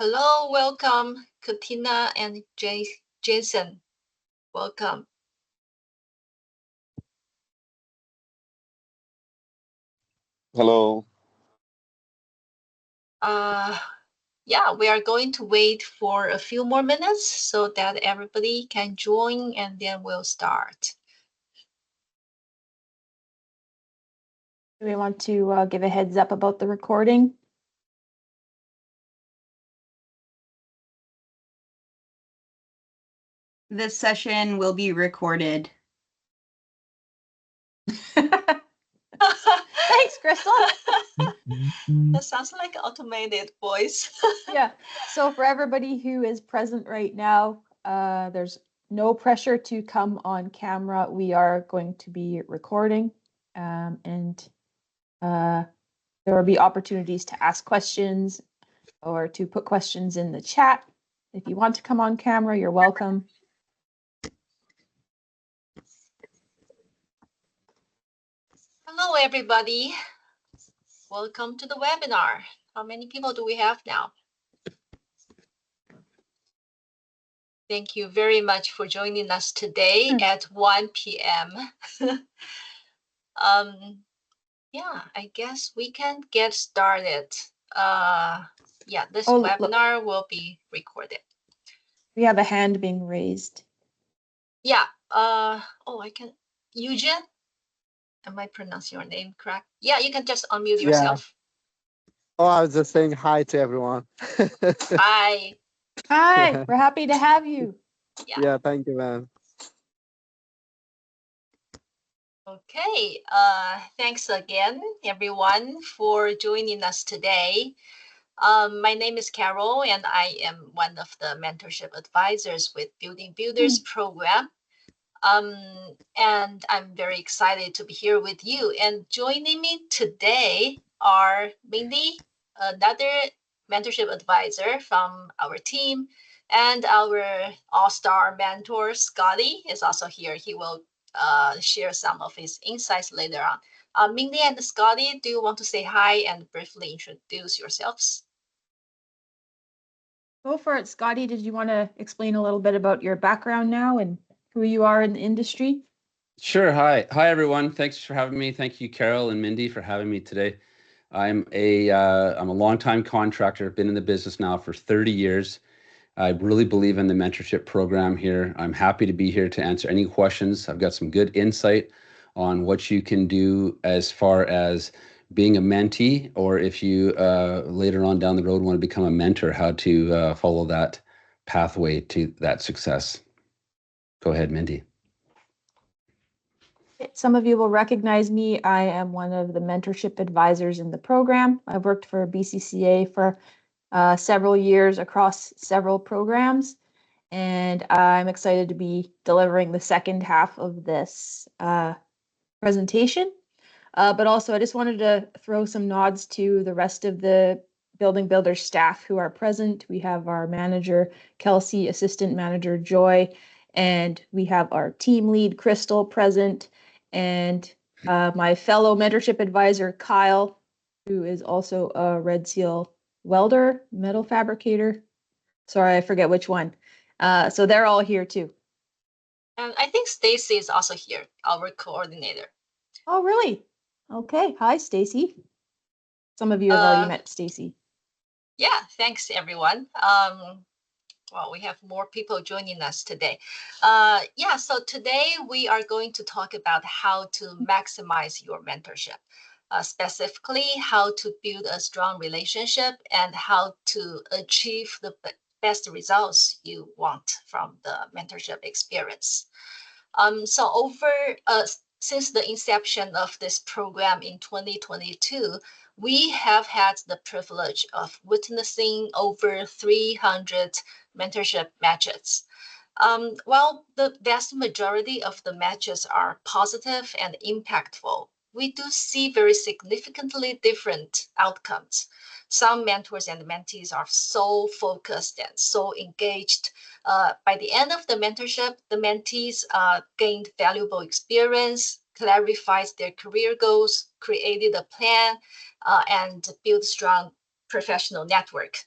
Hello, welcome, Katina and Jason. Welcome. Hello. Yeah, we are going to wait for a few more minutes so that everybody can join and then we'll start. Do we want to give a heads up about the recording? This session will be recorded. Thanks, Crystal. That sounds like an automated voice. Yeah. So for everybody who is present right now, there's no pressure to come on camera. We are going to be recording, and there will be opportunities to ask questions or to put questions in the chat. If you want to come on camera, you're welcome. Hello, everybody. Welcome to the webinar. How many people do we have now? Thank you very much for joining us today at 1 p.m. Yeah, I guess we can get started. Yeah, this webinar will be recorded. We have a hand being raised. Yeah. I can. Eugene? Am I pronouncing your name correct? Yeah, you can just unmute yourself. Oh, I was just saying hi to everyone. Hi. Hi, we're happy to have you. Yeah, thank you, man. Okay, thanks again, everyone, for joining us today. My name is Carol, and I am one of the mentorship advisors with Building Builders program. And I'm very excited to be here with you. And joining me today are Mindy, another mentorship advisor from our team, and our all-star mentor, Scotty, is also here. He will share some of his insights later on. Mindy and Scotty, do you want to say hi and briefly introduce yourselves? Go for it, Scotty. Did you want to explain a little bit about your background now and who you are in the industry? Sure. Hi, everyone. Thanks for having me. Thank you, Carol and Mindy, for having me today. I'm a longtime contractor. Been in the business now for 30 years. I really believe in the mentorship program here. I'm happy to be here to answer any questions. I've got some good insight on what you can do as far as being a mentee, or if you later on down the road want to become a mentor, how to follow that pathway to that success. Go ahead, Mindy. Some of you will recognize me. I am one of the mentorship advisors in the program. I've worked for BCCA for several years across several programs, and I'm excited to be delivering the second half of this presentation. But also, I just wanted to throw some nods to the rest of the Building Builders staff who are present. We have our manager, Kelsey, assistant manager, Joy, and we have our team lead, Crystal, present, and my fellow mentorship advisor, Kyle, who is also a Red Seal welder, metal fabricator. Sorry, I forget which one. So they're all here too. And I think Stacy is also here, our coordinator. Oh, really? Okay. Hi, Stacy. Some of you have already met Stacy. Yeah, thanks everyone. Well, we have more people joining us today. So today we are going to talk about how to maximize your mentorship, specifically how to build a strong relationship and how to achieve the best results you want from the mentorship experience. Since the inception of this program in 2022, we have had the privilege of witnessing over 300 mentorship matches. While the vast majority of the matches are positive and impactful, we do see very significantly different outcomes. Some mentors and mentees are so focused and so engaged. By the end of the mentorship, the mentees gained valuable experience, clarified their career goals, created a plan, and built strong professional network.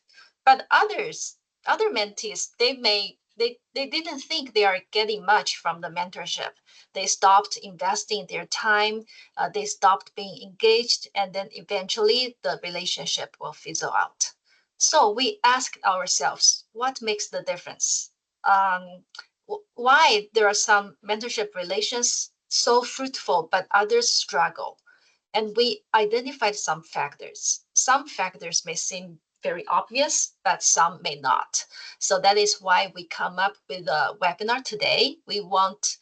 But other mentees, they didn't think they are getting much from the mentorship. They stopped investing their time, they stopped being engaged, and then eventually the relationship will fizzle out. So we asked ourselves, what makes the difference? Why there are some mentorship relations so fruitful, but others struggle? And we identified some factors. Some factors may seem very obvious, but some may not. So that is why we come up with a webinar today. We want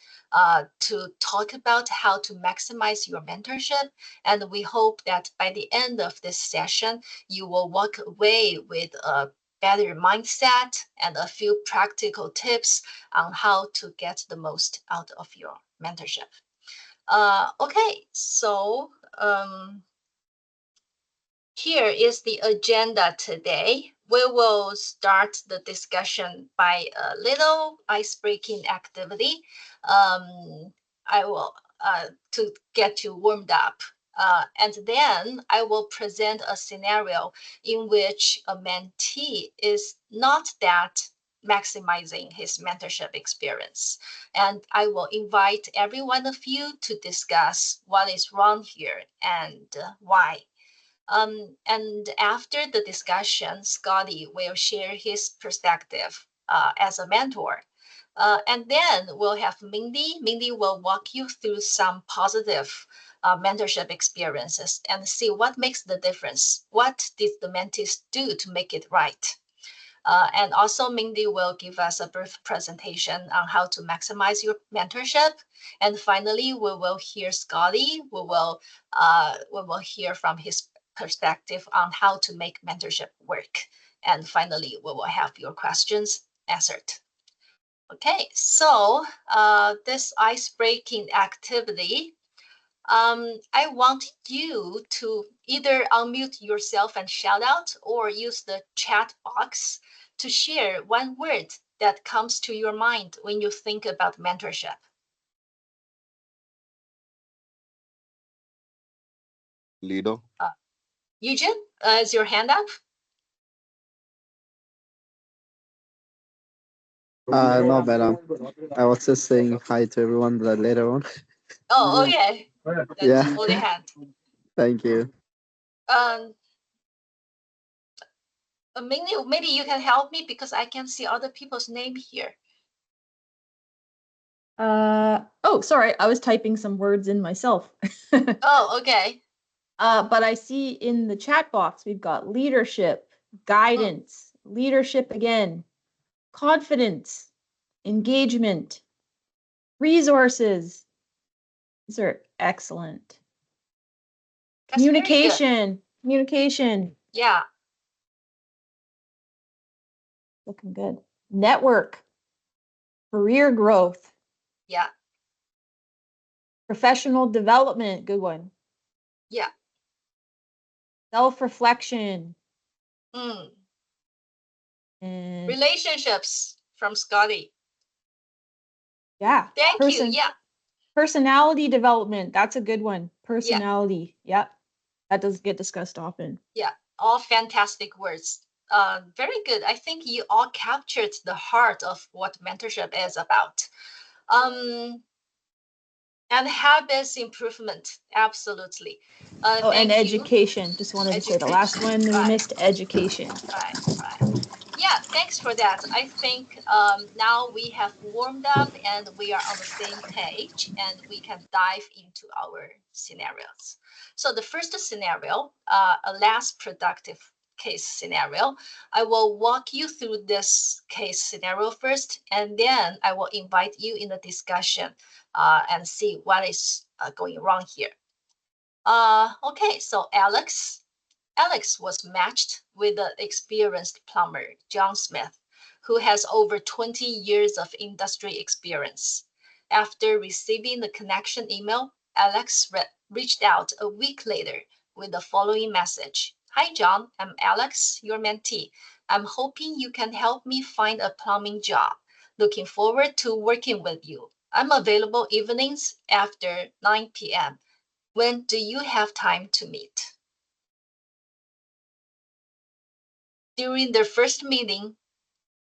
to talk about how to maximize your mentorship. And we hope that by the end of this session, you will walk away with a better mindset and a few practical tips on how to get the most out of your mentorship. Okay, so here is the agenda today. We will start the discussion by a little ice-breaking activity. I will to get you warmed up. And then I will present a scenario in which a mentee is not that maximizing his mentorship experience. And I will invite every one of you to discuss what is wrong here and why. And after the discussion, Scotty will share his perspective as a mentor. And then we'll have Mindy. Mindy will walk you through some positive mentorship experiences and see what makes the difference. What did the mentees do to make it right? And also Mindy will give us a brief presentation on how to maximize your mentorship. And finally, we will hear Scotty. We will hear from his perspective on how to make mentorship work. And finally, we will have your questions answered. Okay, so this ice-breaking activity, I want you to either unmute yourself and shout out or use the chat box to share one word that comes to your mind when you think about mentorship. Leader. Eugene, is your hand up? No, but I was just saying hi to everyone later on. Oh, okay. Yeah. Hold your hand. Thank you. Maybe you can help me because I can see other people's name here. Oh, sorry, I was typing some words in myself. Oh, okay. But I see in the chat box, we've got leadership, guidance, leadership again, confidence, engagement, resources. These are excellent. That's very good. Communication. Yeah. Looking good. Network, career growth. Yeah. Professional development, good one. Yeah. Self-reflection. Mm. And Relationships from Scotty. yeah. Thank you. Yeah. Personality development. That's a good one. Personality. Yeah. That does get discussed often. Yeah. All fantastic words. Very good. I think you all captured the heart of what mentorship is about. And habits improvement. Absolutely. And education. Just wanted to say the last one we missed, education. Right. Yeah, thanks for that. I think now we have warmed up and we are on the same page and we can dive into our scenarios. So the first scenario, a less productive case scenario, I will walk you through this case scenario first, and then I will invite you in the discussion and see what is going wrong here. Okay, so Alex was matched with the experienced plumber, John Smith, who has over 20 years of industry experience. After receiving the connection email, Alex reached out a week later with the following message. Hi, John. I'm Alex, your mentee. I'm hoping you can help me find a plumbing job. Looking forward to working with you. I'm available evenings after 9 p.m. When do you have time to meet? During their first meeting,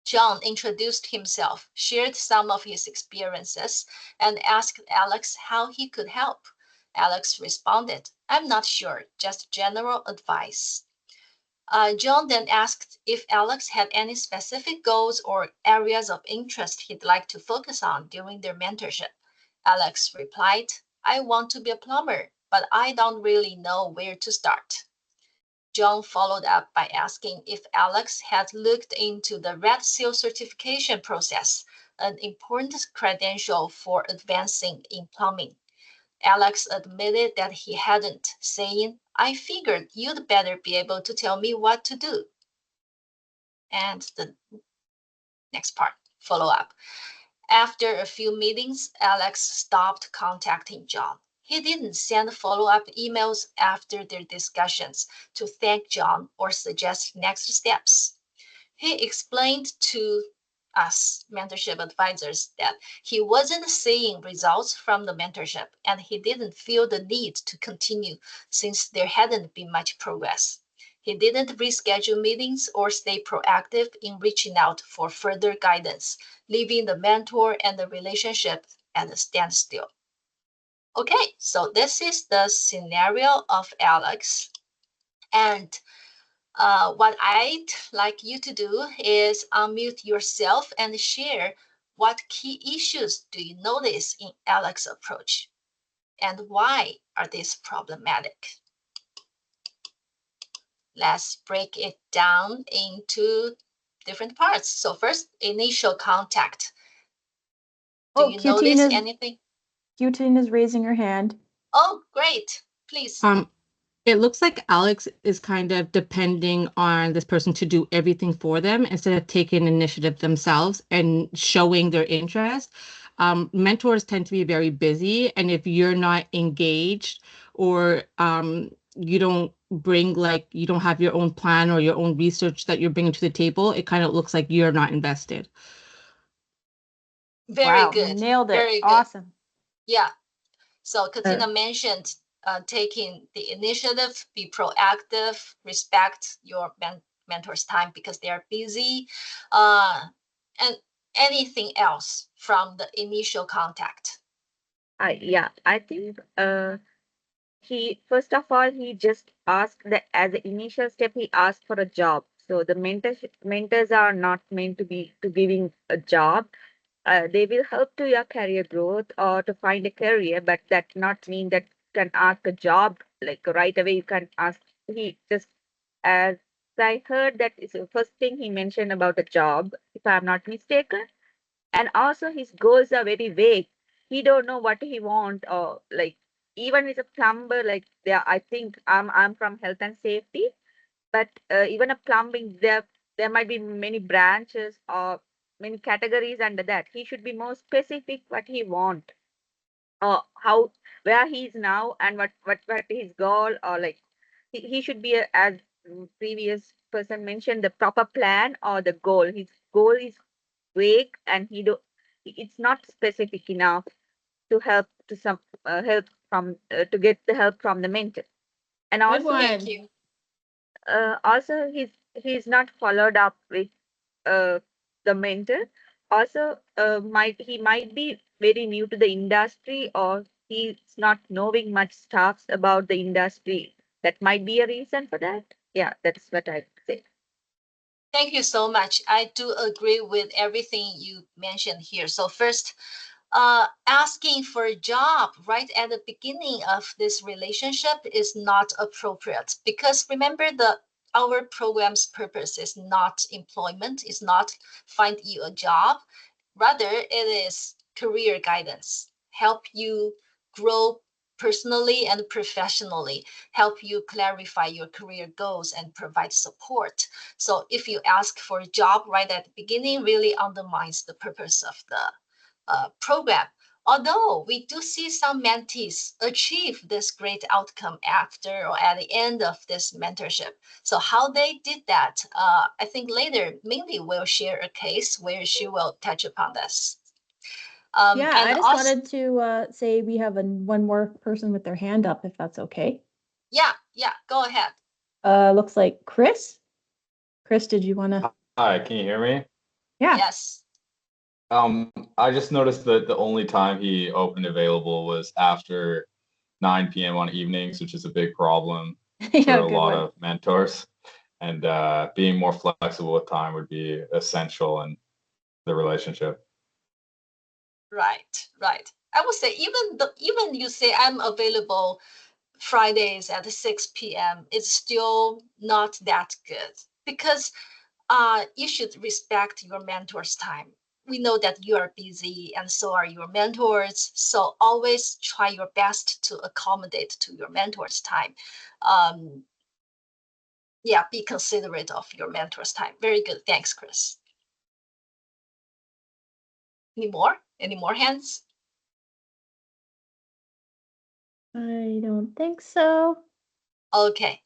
John introduced himself, shared some of his experiences, and asked Alex how he could help. Alex responded, "I'm not sure, just general advice." John then asked if Alex had any specific goals or areas of interest he'd like to focus on during their mentorship. Alex replied, "I want to be a plumber, but I don't really know where to start." John followed up by asking if Alex had looked into the Red Seal certification process, an important credential for advancing in plumbing. Alex admitted that he hadn't, saying, "I figured you'd better be able to tell me what to do." And the next part, follow up. After a few meetings, Alex stopped contacting John. He didn't send follow-up emails after their discussions to thank John or suggest next steps. He explained to us mentorship advisors that he wasn't seeing results from the mentorship and he didn't feel the need to continue since there hadn't been much progress. He didn't reschedule meetings or stay proactive in reaching out for further guidance, leaving the mentor and the relationship at a standstill. Okay, so this is the scenario of Alex. And what I'd like you to do is unmute yourself and share what key issues do you notice in Alex's approach and why are these problematic? Let's break it down into different parts. So first, initial contact. Do you notice anything? Q-Tin is raising her hand. Oh, great. Please. It looks like Alex is kind of depending on this person to do everything for them instead of taking initiative themselves and showing their interest. Mentors tend to be very busy, and if you're not engaged or you don't bring, like, you don't have your own plan or your own research that you're bringing to the table, it kind of looks like you're not invested. Very good. Nailed it. Very good. Awesome. Yeah. So Katina mentioned taking the initiative, be proactive, respect your mentor's time because they are busy, and anything else from the initial contact. Yeah, I think he first of all he just asked that as an initial step he asked for a job. So the mentors are not meant to be to giving a job. They will help to your career growth or to find a career, but that not mean that you can ask a job like right away. You can ask. He just, as I heard, that is the first thing he mentioned about a job, if I'm not mistaken. And also his goals are very vague. He don't know what he want, or like even as a plumber, like there, I think I'm from health and safety, but even a plumbing, there might be many branches or many categories under that. He should be more specific what he want, or how, where he is now, and what his goal, or like he should be as previous person mentioned, the proper plan or the goal. His goal is vague, and it's not specific enough to help to some help from to get the help from the mentor. And also, Thank you. also he's not followed up with uh, the mentor. Also, he might be very new to the industry, or he's not knowing much stuff about the industry. That might be a reason for that. Yeah, that's what I say. Thank you so much. I do agree with everything you mentioned here. So first, asking for a job right at the beginning of this relationship is not appropriate because remember our program's purpose is not employment, is not find you a job. Rather, it is career guidance, help you grow personally and professionally, help you clarify your career goals and provide support. So if you ask for a job right at the beginning, really undermines the purpose of the program. Although we do see some mentees achieve this great outcome after or at the end of this mentorship. So how they did that, I think later Mindy will share a case where she will touch upon this. Yeah, I just wanted to say we have one more person with their hand up, if that's okay. Yeah, go ahead. Looks like Chris. Chris, did you want to? Hi, can you hear me? Yeah. Yes. I just noticed that the only time he opened available was after 9 p.m. on evenings, which is a big problem for Yeah, a good lot one. of mentors. And being more flexible with time would be essential in the relationship. Right. I would say even you say I'm available Fridays at 6 p.m., it's still not that good because you should respect your mentor's time. We know that you are busy and so are your mentors. So always try your best to accommodate to your mentor's time. Um, yeah, be considerate of your mentor's time. Very good. Thanks, Chris. Any more? Any more hands? I don't think so. Okay.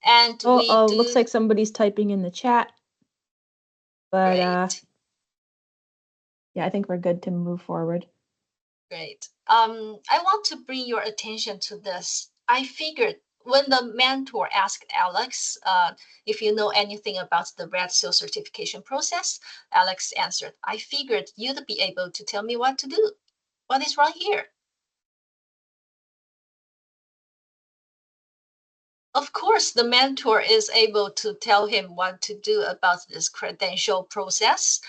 And Oh, we looks do like somebody's typing in the chat. But great. yeah, I think we're good to move forward. Great. I want to bring your attention to this. I figured when the mentor asked Alex if you know anything about the Red Seal certification process, Alex answered, I figured you'd be able to tell me what to do. What is wrong here? Of course, the mentor is able to tell him what to do about this credential process,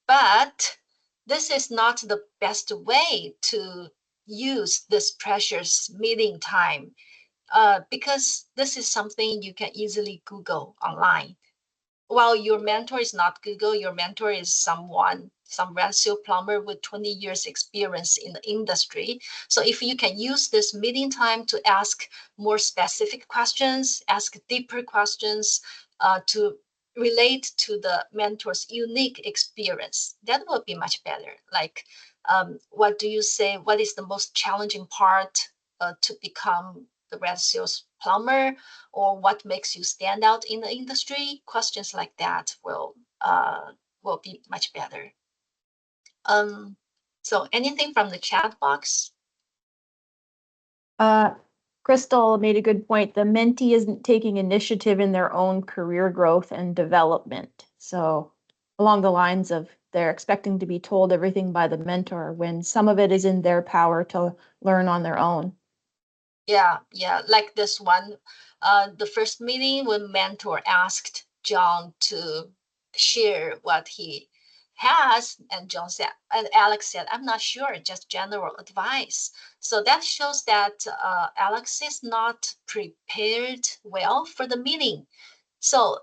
but this is not the best way to use this precious meeting time because this is something you can easily Google online. While your mentor is not Google, your mentor is someone, some Red Seal plumber with 20 years experience in the industry. So if you can use this meeting time to ask more specific questions, ask deeper questions to relate to the mentor's unique experience, that will be much better. Like, what do you say? What is the most challenging part to become the Red Seals plumber? Or what makes you stand out in the industry? Questions like that will be much better. So anything from the chat box? Crystal made a good point. The mentee isn't taking initiative in their own career growth and development. So along the lines of they're expecting to be told everything by the mentor when some of it is in their power to learn on their own. Yeah, like this one. The first meeting when mentor asked John to share what he has, and John said, and Alex said, I'm not sure, just general advice. So that shows that Alex is not prepared well for the meeting. So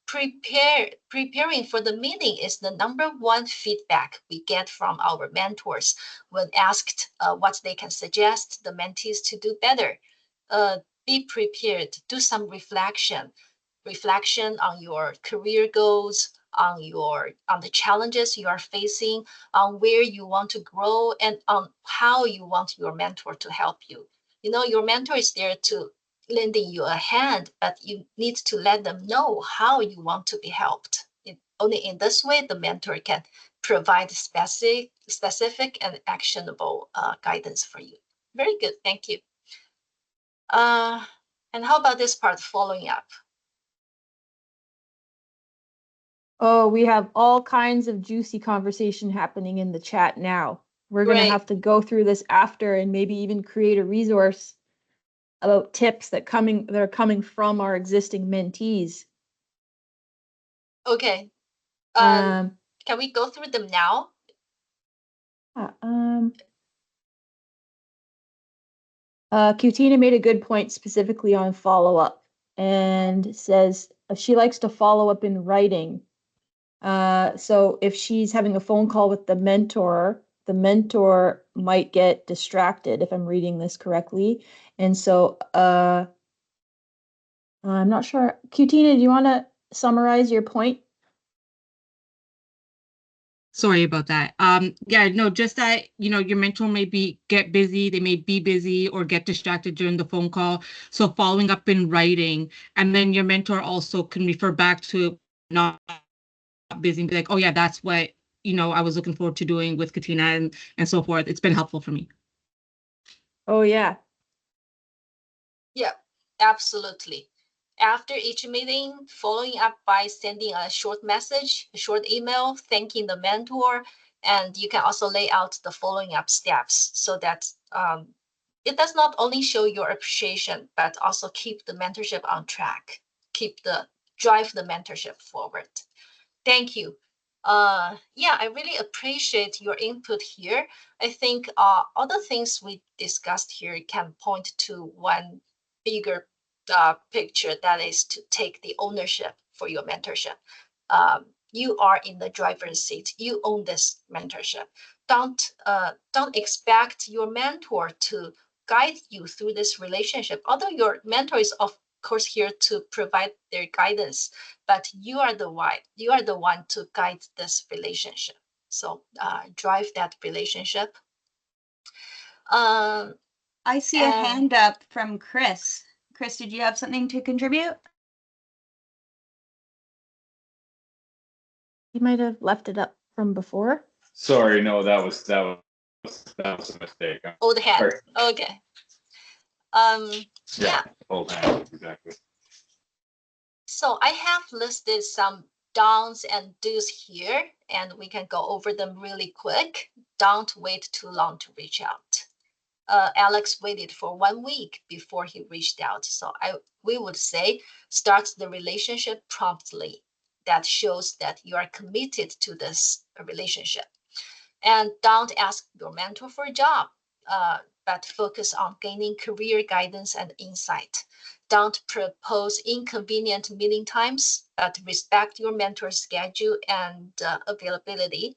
preparing for the meeting is the number one feedback we get from our mentors when asked what they can suggest the mentees to do better. Be prepared, do some reflection on your career goals, on the challenges you are facing, on where you want to grow, and on how you want your mentor to help you. You know, your mentor is there to lending you a hand, but you need to let them know how you want to be helped. Only in this way, the mentor can provide specific and actionable guidance for you. Very good, thank you. And how about this part, following up? Oh, we have all kinds of juicy conversation happening in the chat now. We're going to Great. have to go through this after and maybe even create a resource about tips that are coming from our existing mentees. Okay. Um, Can we go through them now? Cutina made a good point specifically on follow-up and says she likes to follow up in writing. So if she's having a phone call with the mentor might get distracted if I'm reading this correctly. And so I'm not sure. Cutina, do you want to summarize your point? Sorry about that. Yeah, no, just that, your mentor may get busy, they may be busy or get distracted during the phone call. So following up in writing, and then your mentor also can refer back to not busy and be like, oh yeah, that's what, I was looking forward to doing with Katina and so forth. It's been helpful for me. Oh yeah. Yeah, absolutely. After each meeting, following up by sending a short message, a short email, thanking the mentor, and you can also lay out the following up steps so that it does not only show your appreciation, but also keep the mentorship on track, drive the mentorship forward. Thank you. Yeah, I really appreciate your input here. I think all the things we discussed here can point to one bigger picture, that is to take the ownership for your mentorship. You are in the driver's seat. You own this mentorship. Don't expect your mentor to guide you through this relationship. Although your mentor is of course here to provide their guidance, but you are the one to guide this relationship. So drive that relationship. I see a hand up from Chris. Chris, did you have something to contribute? You might have left it up from before. Sorry, no, that was a mistake. Old hand. Okay. Yeah. Old hand, exactly. So I have listed some don'ts and do's here, and we can go over them really quick. Don't wait too long to reach out. Alex waited for 1 week before he reached out. So we would say start the relationship promptly. That shows that you are committed to this relationship. And don't ask your mentor for a job, but focus on gaining career guidance and insight. Don't propose inconvenient meeting times, but respect your mentor's schedule and availability.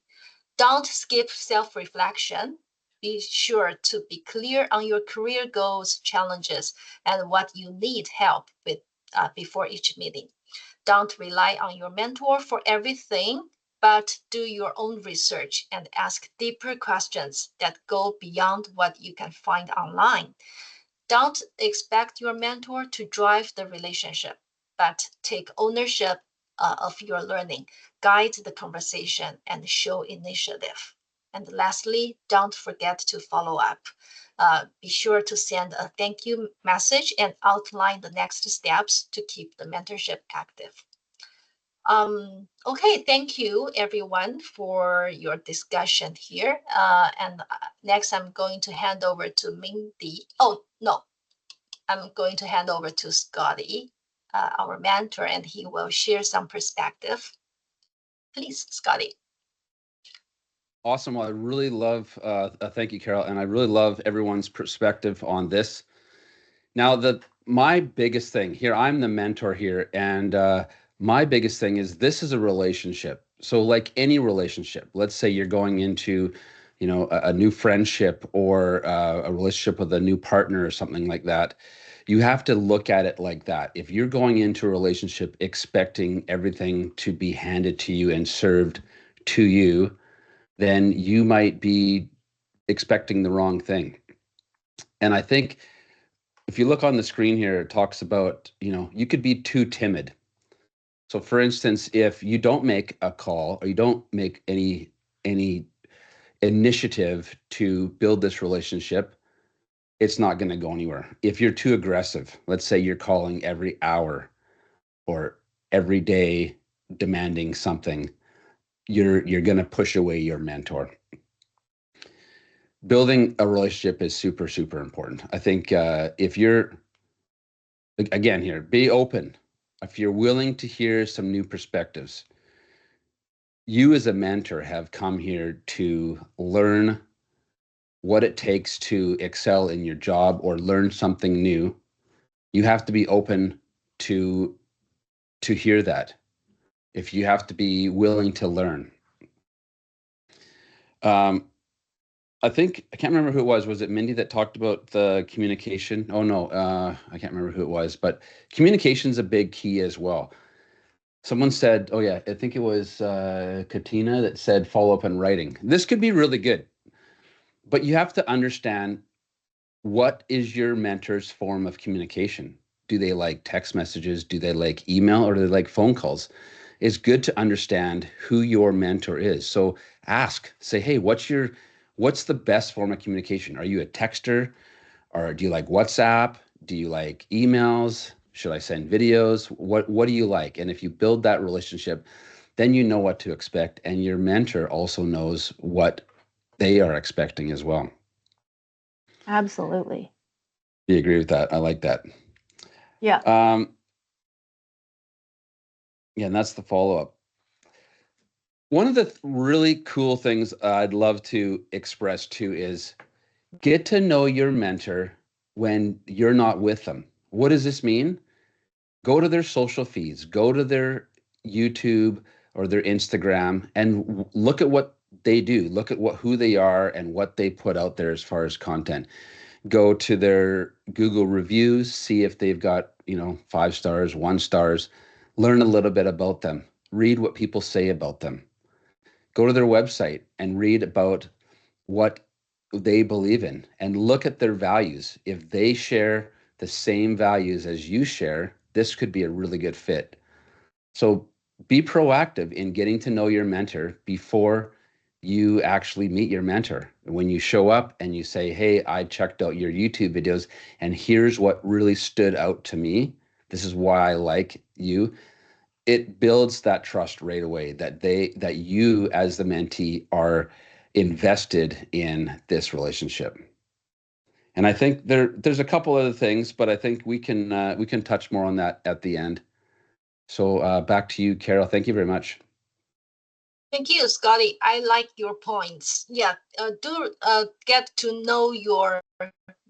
Don't skip self-reflection. Be sure to be clear on your career goals, challenges, and what you need help with before each meeting. Don't rely on your mentor for everything, but do your own research and ask deeper questions that go beyond what you can find online. Don't expect your mentor to drive the relationship, but take ownership of your learning, guide the conversation, and show initiative. And lastly, don't forget to follow up. Be sure to send a thank you message and outline the next steps to keep the mentorship active. Okay, thank you everyone for your discussion here. And next I'm going to hand over to Mindy. Oh, no, I'm going to hand over to Scotty, our mentor, and he will share some perspective. Please, Scotty. Awesome. Well, I really love, thank you, Carol. And I really love everyone's perspective on this. Now, my biggest thing here, I'm the mentor here, and my biggest thing is this is a relationship. So like any relationship, let's say you're going into, a new friendship or a relationship with a new partner or something like that. You have to look at it like that. If you're going into a relationship expecting everything to be handed to you and served to you, then you might be expecting the wrong thing. And I think if you look on the screen here, it talks about, you could be too timid. So for instance, if you don't make a call or you don't make any initiative to build this relationship, it's not going to go anywhere. If you're too aggressive, let's say you're calling every hour or every day demanding something, you're going to push away your mentor. Building a relationship is super, super important. I think if you're, again here, be open. If you're willing to hear some new perspectives, you as a mentor have come here to learn what it takes to excel in your job or learn something new. You have to be open to hear that. If you have to be willing to learn. I think, I can't remember who it was. Was it Mindy that talked about the communication? Oh no, I can't remember who it was, but communication's a big key as well. Someone said, oh yeah, I think it was Katina that said follow up in writing. This could be really good, but you have to understand, what is your mentor's form of communication? Do they like text messages? Do they like email, or do they like phone calls? It's good to understand who your mentor is. So ask, say, hey, what's the best form of communication? Are you a texter, or do you like WhatsApp? Do you like emails? Should I send videos? What do you like? And if you build that relationship, then you know what to expect, and your mentor also knows what they are expecting as well. Absolutely. Do you agree with that? I like that. Yeah. Yeah, and that's the follow-up. One of the really cool things I'd love to express too is get to know your mentor when you're not with them. What does this mean? Go to their social feeds, go to their YouTube or their Instagram, and look at what they do. Look at who they are and what they put out there as far as content. Go to their Google reviews, see if they've got, 5 stars, 1 stars. Learn a little bit about them. Read what people say about them. Go to their website and read about what they believe in and look at their values. If they share the same values as you share, this could be a really good fit. So be proactive in getting to know your mentor before you actually meet your mentor. When you show up and you say, hey, I checked out your YouTube videos and here's what really stood out to me. This is why I like you. It builds that trust right away that you as the mentee are invested in this relationship. And I think there's a couple other things, but I think we can touch more on that at the end. So back to you, Carol. Thank you very much. Thank you, Scotty. I like your points. Yeah, do get to know your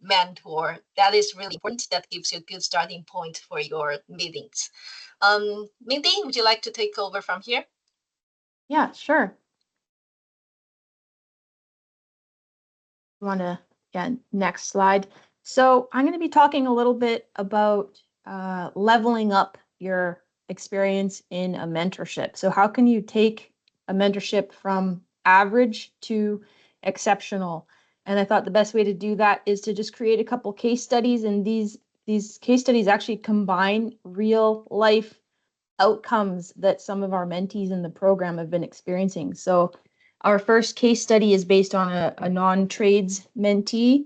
mentor. That is really important. That gives you a good starting point for your meetings. Mindy, would you like to take over from here? Yeah, sure. You want to, yeah, next slide. So I'm going to be talking a little bit about leveling up your experience in a mentorship. So how can you take a mentorship from average to exceptional? And I thought the best way to do that is to just create a couple case studies, and these case studies actually combine real life outcomes that some of our mentees in the program have been experiencing. So our first case study is based on a non-trades mentee.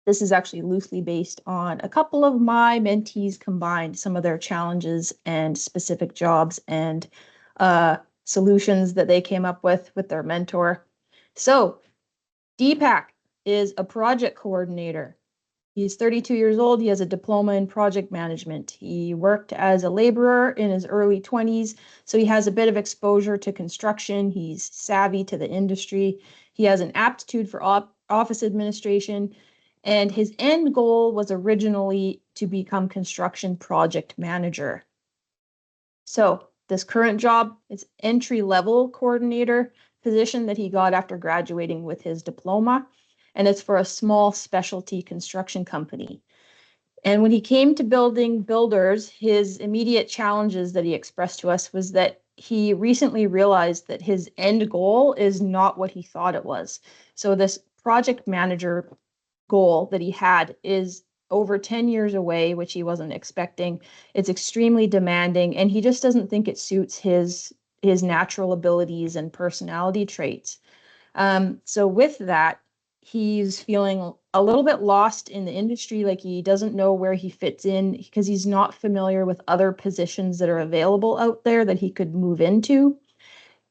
This is actually loosely based on a couple of my mentees combined, some of their challenges and specific jobs and solutions that they came up with their mentor. So Deepak is a project coordinator. He's 32 years old. He has a diploma in project management. He worked as a laborer in his early 20s, so he has a bit of exposure to construction. He's savvy to the industry. He has an aptitude for office administration, and his end goal was originally to become construction project manager. So this current job is entry-level coordinator position that he got after graduating with his diploma, and it's for a small specialty construction company. And when he came to building builders, his immediate challenges that he expressed to us was that he recently realized that his end goal is not what he thought it was. So this project manager goal that he had is over 10 years away, which he wasn't expecting. It's extremely demanding, and he just doesn't think it suits his natural abilities and personality traits. So with that, he's feeling a little bit lost in the industry, like he doesn't know where he fits in because he's not familiar with other positions that are available out there that he could move into.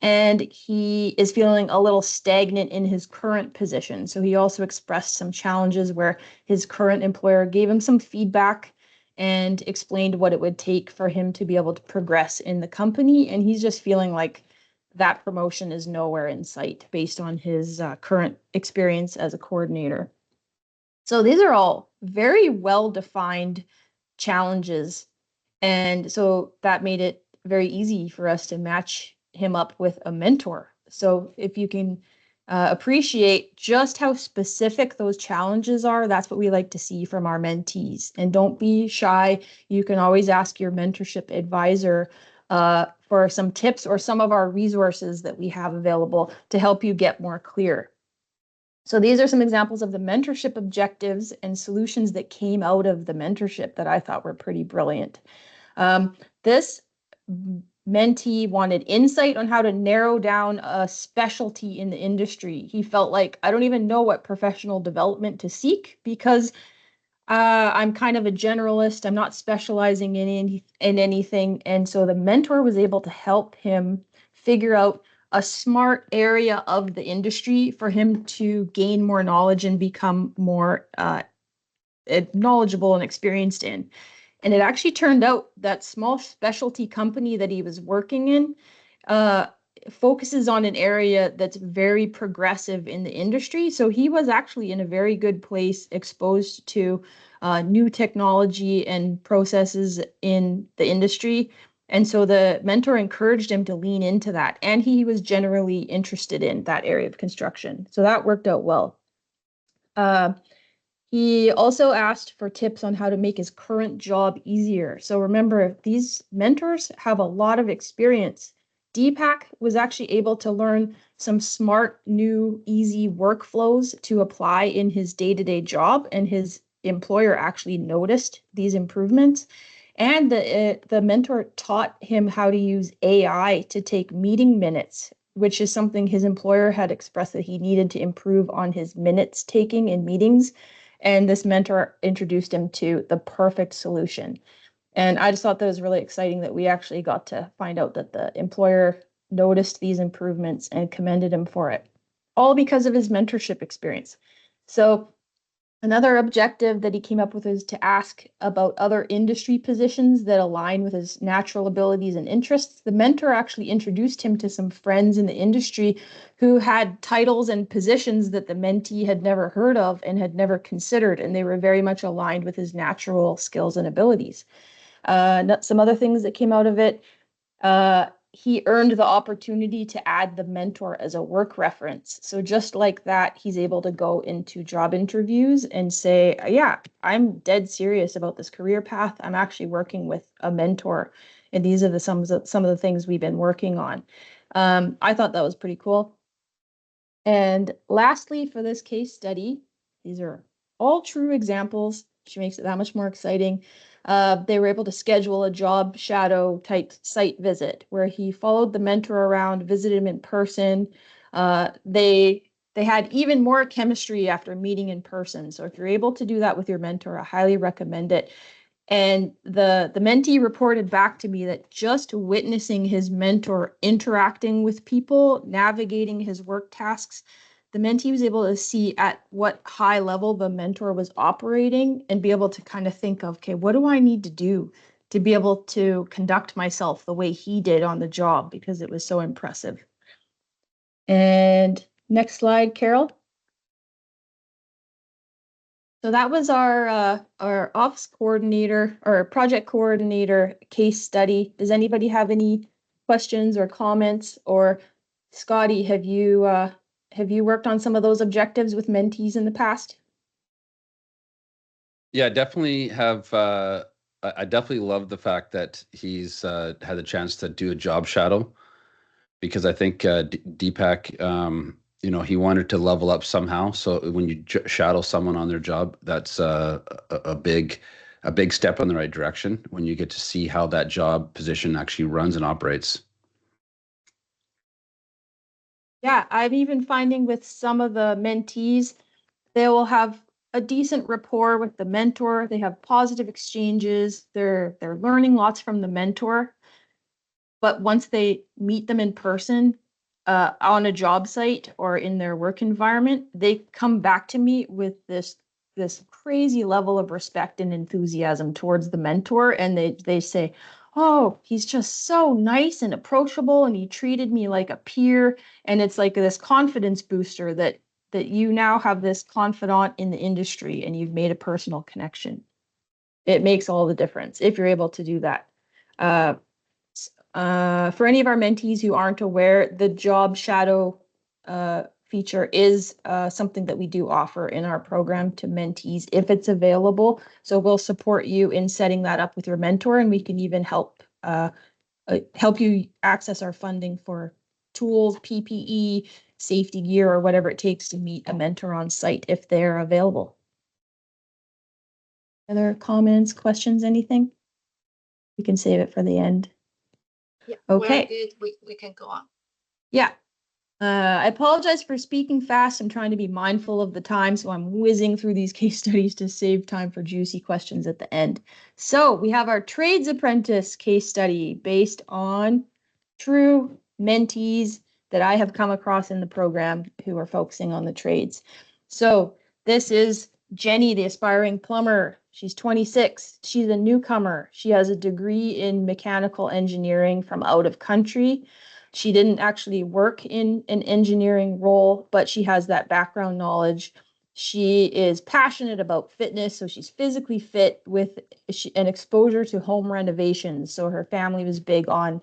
And he is feeling a little stagnant in his current position. So he also expressed some challenges where his current employer gave him some feedback and explained what it would take for him to be able to progress in the company. And he's just feeling like that promotion is nowhere in sight based on his current experience as a coordinator. So these are all very well-defined challenges. And so that made it very easy for us to match him up with a mentor. So if you can appreciate just how specific those challenges are, that's what we like to see from our mentees. And don't be shy. You can always ask your mentorship advisor for some tips or some of our resources that we have available to help you get more clear. So these are some examples of the mentorship objectives and solutions that came out of the mentorship that I thought were pretty brilliant. This mentee wanted insight on how to narrow down a specialty in the industry. He felt like, I don't even know what professional development to seek because I'm kind of a generalist. I'm not specializing in anything. And so the mentor was able to help him figure out a smart area of the industry for him to gain more knowledge and become more knowledgeable and experienced in. And it actually turned out that small specialty company that he was working in uh, focuses on an area that's very progressive in the industry. So he was actually in a very good place, exposed to new technology and processes in the industry. And so the mentor encouraged him to lean into that. And he was generally interested in that area of construction. So that worked out well. He also asked for tips on how to make his current job easier. So remember, these mentors have a lot of experience. Deepak was actually able to learn some smart, new, easy workflows to apply in his day-to-day job, and his employer actually noticed these improvements. And the mentor taught him how to use AI to take meeting minutes, which is something his employer had expressed that he needed to improve on his minutes taking in meetings. And this mentor introduced him to the perfect solution. And I just thought that was really exciting that we actually got to find out that the employer noticed these improvements and commended him for it, all because of his mentorship experience. So another objective that he came up with is to ask about other industry positions that align with his natural abilities and interests. The mentor actually introduced him to some friends in the industry who had titles and positions that the mentee had never heard of and had never considered, and they were very much aligned with his natural skills and abilities. Some other things that came out of it. He earned the opportunity to add the mentor as a work reference. So just like that, he's able to go into job interviews and say, yeah, I'm dead serious about this career path. I'm actually working with a mentor. And these are some of the things we've been working on. I thought that was pretty cool. And lastly, for this case study, these are all true examples, which makes it that much more exciting. They were able to schedule a job shadow type site visit where he followed the mentor around, visited him in person. They had even more chemistry after meeting in person. So if you're able to do that with your mentor, I highly recommend it. And the mentee reported back to me that just witnessing his mentor interacting with people, navigating his work tasks, the mentee was able to see at what high level the mentor was operating and be able to kind of think of, okay, what do I need to do to be able to conduct myself the way he did on the job, because it was so impressive. And next slide, Carol. So that was our office coordinator or project coordinator case study. Does anybody have any questions or comments? Or Scotty, have you worked on some of those objectives with mentees in the past? Yeah, definitely have. I definitely love the fact that he's had the chance to do a job shadow, because I think Deepak, he wanted to level up somehow. So when you shadow someone on their job, that's a big step in the right direction when you get to see how that job position actually runs and operates. Yeah, I'm even finding with some of the mentees, they will have a decent rapport with the mentor. They have positive exchanges. They're learning lots from the mentor. But once they meet them in person, on a job site or in their work environment, they come back to me with this crazy level of respect and enthusiasm towards the mentor, and they say, oh, he's just so nice and approachable, and he treated me like a peer. And it's like this confidence booster that you now have this confidant in the industry and you've made a personal connection. It makes all the difference if you're able to do that. For any of our mentees who aren't aware, the job shadow feature is something that we do offer in our program to mentees if it's available. So we'll support you in setting that up with your mentor, and we can even help you access our funding for tools, PPE, safety gear, or whatever it takes to meet a mentor on site if they're available. Other comments, questions, anything? We can save it for the end. Yeah, Okay. we're good. We can go on. Yeah. I apologize for speaking fast. I'm trying to be mindful of the time, so I'm whizzing through these case studies to save time for juicy questions at the end. So we have our trades apprentice case study based on true mentees that I have come across in the program who are focusing on the trades. So this is Jenny, the aspiring plumber. She's 26. She's a newcomer. She has a degree in mechanical engineering from out of country. She didn't actually work in an engineering role, but she has that background knowledge. She is passionate about fitness, so she's physically fit with an exposure to home renovations. So her family was big on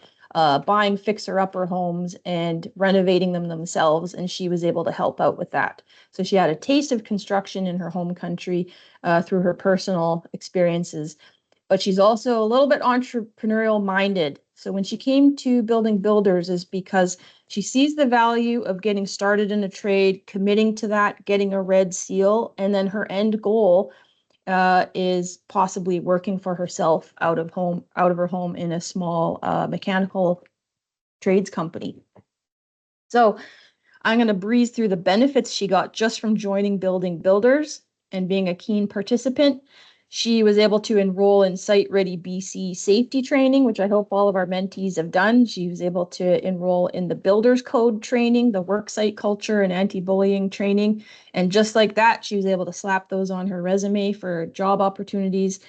buying fixer-upper homes and renovating them themselves, and she was able to help out with that. So she had a taste of construction in her home country through her personal experiences, but she's also a little bit entrepreneurial minded. So when she came to Building Builders is because she sees the value of getting started in a trade, committing to that, getting a red seal, and then her end goal is possibly working for herself out of her home in a small mechanical trades company. So I'm going to breeze through the benefits she got just from joining Building Builders and being a keen participant. She was able to enroll in Site Ready BC safety training, which I hope all of our mentees have done. She was able to enroll in the Builders Code training, the worksite culture and anti-bullying training. And just like that, she was able to slap those on her resume for job opportunities.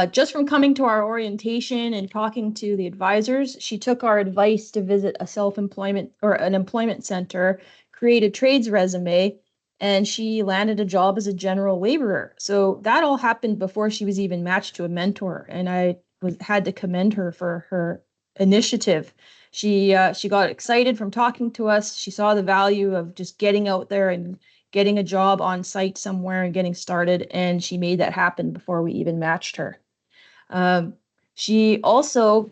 Just from coming to our orientation and talking to the advisors, she took our advice to visit a self-employment or an employment center, create a trades resume, and she landed a job as a general laborer. So that all happened before she was even matched to a mentor, and I had to commend her for her initiative. She got excited from talking to us. She saw the value of just getting out there and getting a job on site somewhere and getting started, and she made that happen before we even matched her. She also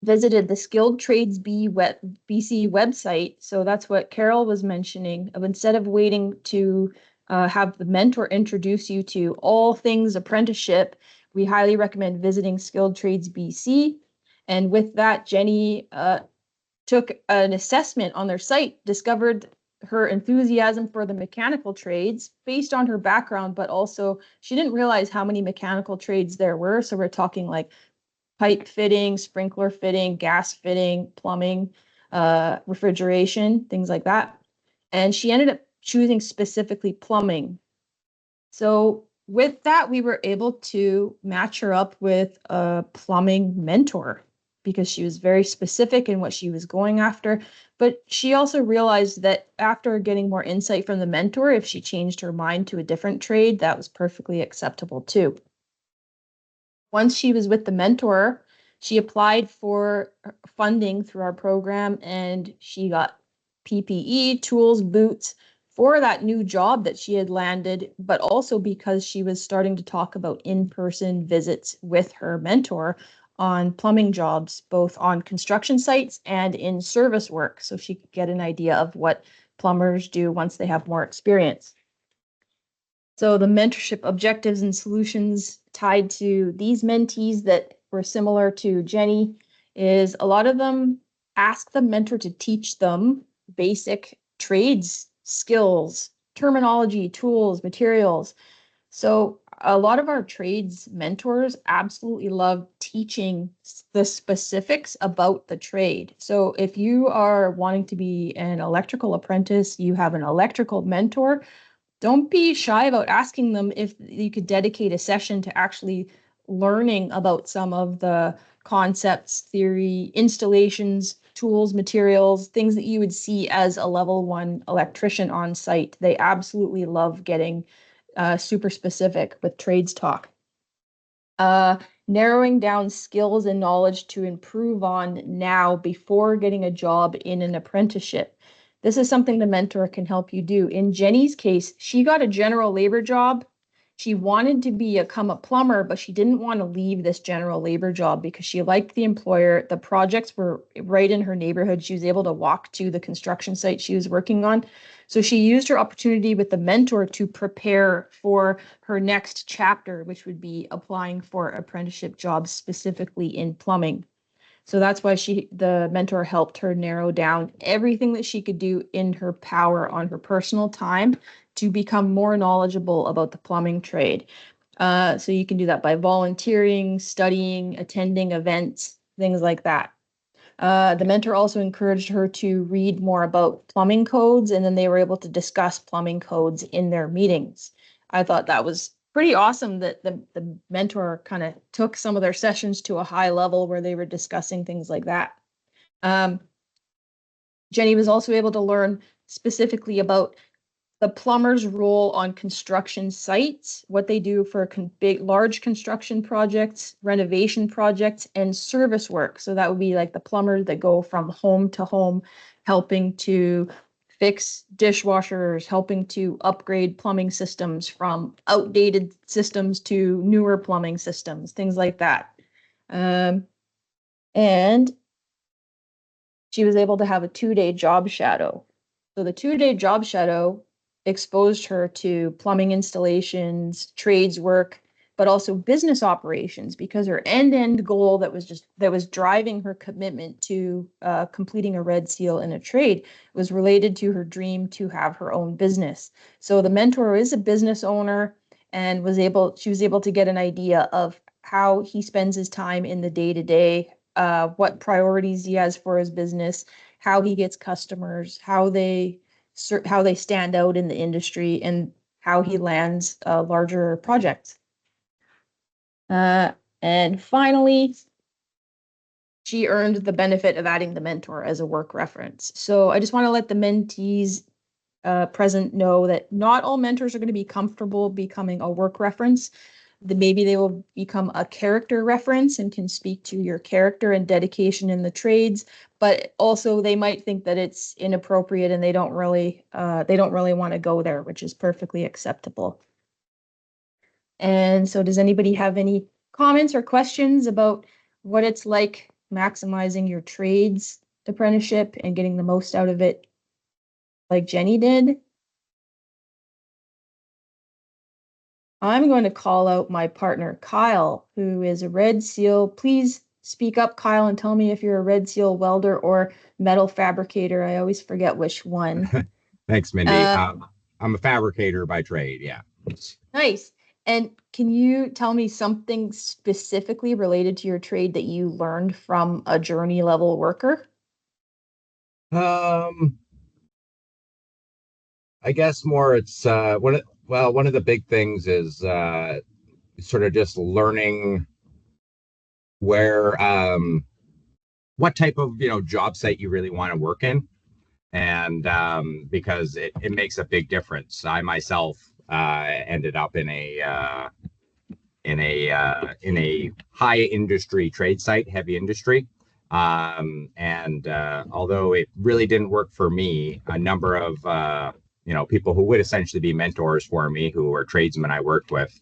visited the Skilled Trades BC website. So that's what Carol was mentioning. Of instead of waiting to have the mentor introduce you to all things apprenticeship, we highly recommend visiting Skilled Trades BC. And with that, Jenny took an assessment on their site, discovered her enthusiasm for the mechanical trades based on her background, but also she didn't realize how many mechanical trades there were. So we're talking like pipe fitting, sprinkler fitting, gas fitting, plumbing, refrigeration, things like that. And she ended up choosing specifically plumbing. So with that, we were able to match her up with a plumbing mentor because she was very specific in what she was going after. But she also realized that after getting more insight from the mentor, if she changed her mind to a different trade, that was perfectly acceptable too. Once she was with the mentor, she applied for funding through our program and she got PPE, tools, boots for that new job that she had landed, but also because she was starting to talk about in-person visits with her mentor on plumbing jobs, both on construction sites and in service work, so she could get an idea of what plumbers do once they have more experience. So the mentorship objectives and solutions tied to these mentees that were similar to Jenny is a lot of them ask the mentor to teach them basic trades skills, terminology, tools, materials. So a lot of our trades mentors absolutely love teaching the specifics about the trade. So if you are wanting to be an electrical apprentice, you have an electrical mentor, don't be shy about asking them if you could dedicate a session to actually learning about some of the concepts, theory, installations, tools, materials, things that you would see as a level 1 electrician on site. They absolutely love getting super specific with trades talk. Narrowing down skills and knowledge to improve on now before getting a job in an apprenticeship. This is something the mentor can help you do. In Jenny's case, she got a general labor job. She wanted to become a plumber, but she didn't want to leave this general labor job because she liked the employer. The projects were right in her neighborhood. She was able to walk to the construction site she was working on. So she used her opportunity with the mentor to prepare for her next chapter, which would be applying for apprenticeship jobs specifically in plumbing. So that's why the mentor helped her narrow down everything that she could do in her power on her personal time to become more knowledgeable about the plumbing trade. So you can do that by volunteering, studying, attending events, things like that. The mentor also encouraged her to read more about plumbing codes, and then they were able to discuss plumbing codes in their meetings. I thought that was pretty awesome that the mentor kind of took some of their sessions to a high level where they were discussing things like that. Jenny was also able to learn specifically about the plumber's role on construction sites, what they do for big, large construction projects, renovation projects, and service work. So that would be like the plumbers that go from home to home, helping to fix dishwashers, helping to upgrade plumbing systems from outdated systems to newer plumbing systems, things like that. And she was able to have a 2-day job shadow. So the 2-day job shadow exposed her to plumbing installations, trades work, but also business operations, because her end-to-end goal that was driving her commitment to completing a red seal in a trade was related to her dream to have her own business. So the mentor is a business owner and she was able to get an idea of how he spends his time in the day-to-day, what priorities he has for his business, how he gets customers, how they stand out in the industry, and how he lands larger projects. And finally, she earned the benefit of adding the mentor as a work reference. So I just want to let the mentees present know that not all mentors are going to be comfortable becoming a work reference. Maybe they will become a character reference and can speak to your character and dedication in the trades, but also they might think that it's inappropriate and they don't really want to go there, which is perfectly acceptable. And so does anybody have any comments or questions about what it's like maximizing your trades apprenticeship and getting the most out of it like Jenny did? I'm going to call out my partner, Kyle, who is a Red Seal. Please speak up, Kyle, and tell me if you're a Red Seal welder or metal fabricator. I always forget which one. Thanks, Mindy. I'm a fabricator by trade. Yeah. Nice. And can you tell me something specifically related to your trade that you learned from a journey level worker? I guess more it's one of the big things is sort of just learning where what type of job site you really want to work in, and because it makes a big difference. I myself ended up in a high industry trade site, heavy industry. And although it really didn't work for me, a number of people who would essentially be mentors for me, who were tradesmen I worked with,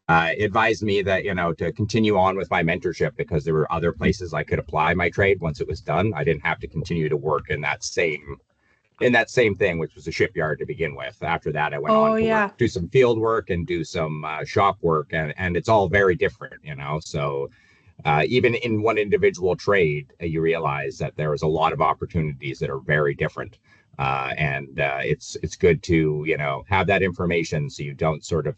advised me that to continue on with my mentorship, because there were other places I could apply my trade once it was done. I didn't have to continue to work in that same thing, which was a shipyard to begin with. After that, I went on to work, do some field work and do some shop work, and it's all very different, So even in one individual trade, you realize that there is a lot of opportunities that are very different, and it's good to have that information so you don't sort of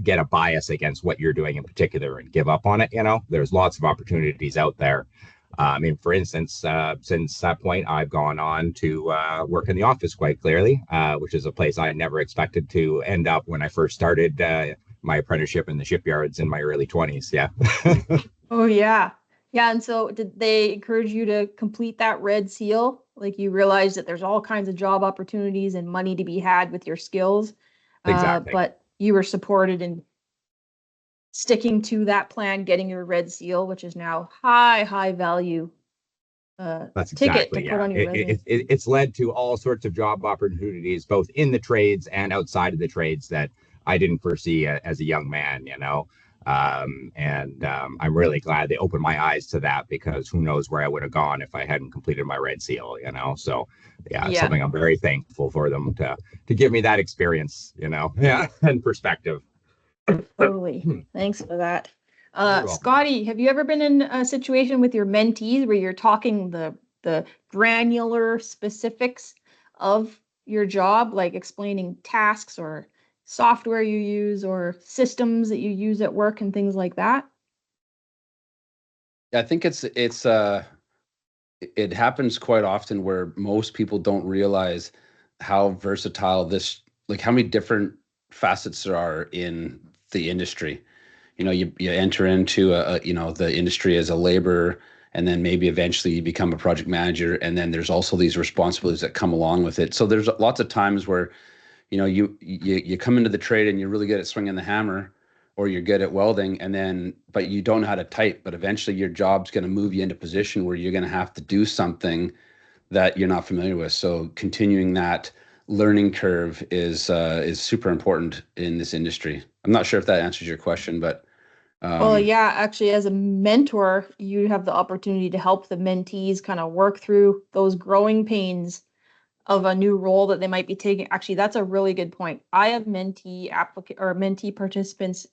get a bias against what you're doing in particular and give up on it. There's lots of opportunities out there. I mean, for instance, since that point, I've gone on to work in the office quite clearly, which is a place I never expected to end up when I first started my apprenticeship in the shipyards in my early 20s. Yeah. Oh, yeah. Yeah. And so did they encourage you to complete that red seal? Like you realize that there's all kinds of job opportunities and money to be had with your skills. Exactly. But you were supported in sticking to that plan, getting your red seal, which is now high value That's ticket exactly, to put on your resume. It's led to all sorts of job opportunities, both in the trades and outside of the trades, that I didn't foresee as a young man, I'm really glad they opened my eyes to that, because who knows where I would have gone if I hadn't completed my red seal, So it's something I'm very thankful for them to give me that experience, and perspective. Totally. Thanks for that. welcome. Scotty, have you ever been in a situation with your mentees where you're talking the granular specifics of your job, like explaining tasks or software you use or systems that you use at work and things like that? I think it happens quite often where most people don't realize how versatile this, like how many different facets there are in the industry. You enter into the industry as a laborer, and then maybe eventually you become a project manager, and then there's also these responsibilities that come along with it. So there's lots of times where you come into the trade and you're really good at swinging the hammer, or you're good at welding, but you don't know how to type. But eventually your job's going to move you into a position where you're going to have to do something that you're not familiar with. So continuing that learning curve is super important in this industry. I'm not sure if that answers your question, but Well, yeah, actually, as a mentor, you have the opportunity to help the mentees kind of work through those growing pains of a new role that they might be taking. Actually, that's a really good point. I have mentee participants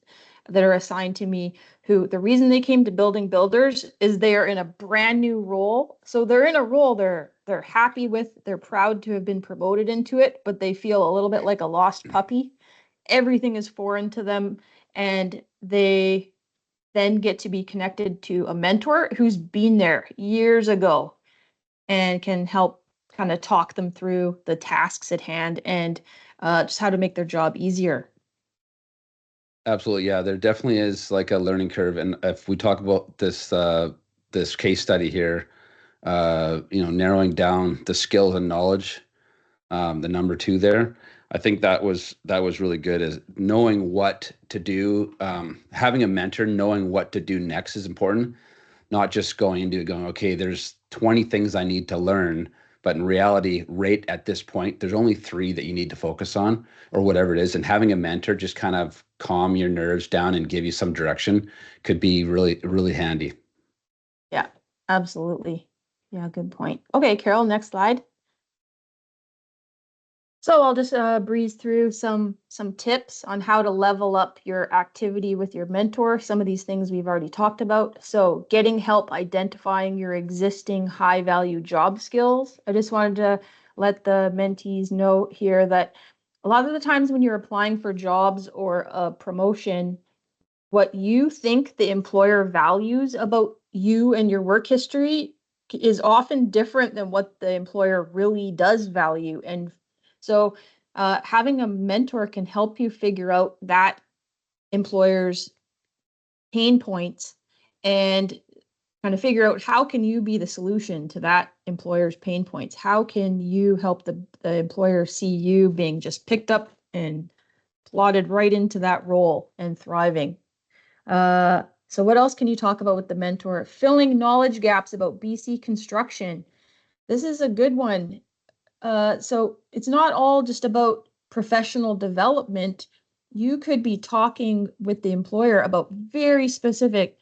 that are assigned to me who the reason they came to Building Builders is they are in a brand new role. So they're in a role they're happy with, they're proud to have been promoted into it, but they feel a little bit like a lost puppy. Everything is foreign to them, and they then get to be connected to a mentor who's been there years ago and can help kind of talk them through the tasks at hand and just how to make their job easier. absolutely, yeah, there definitely is like a learning curve. And if we talk about this case study here, narrowing down the skills and knowledge, the number two there, I think that was really good, is knowing what to do. Having a mentor, knowing what to do next is important, not just going, okay, there's 20 things I need to learn, but in reality, right at this point, there's only 3 that you need to focus on, or whatever it is. And having a mentor just kind of calm your nerves down and give you some direction could be really, really handy. Yeah, absolutely. Yeah, good point. Okay, Carol, next slide. So I'll just breeze through some tips on how to level up your activity with your mentor. Some of these things we've already talked about. So getting help identifying your existing high value job skills. I just wanted to let the mentees know here that a lot of the times when you're applying for jobs or a promotion, what you think the employer values about you and your work history is often different than what the employer really does value. And so having a mentor can help you figure out that employer's pain points and kind of figure out how can you be the solution to that employer's pain points. How can you help the employer see you being just picked up and plotted right into that role and thriving. So what else can you talk about with the mentor? Filling knowledge gaps about BC construction. This is a good one. So it's not all just about professional development. You could be talking with the employer about very specific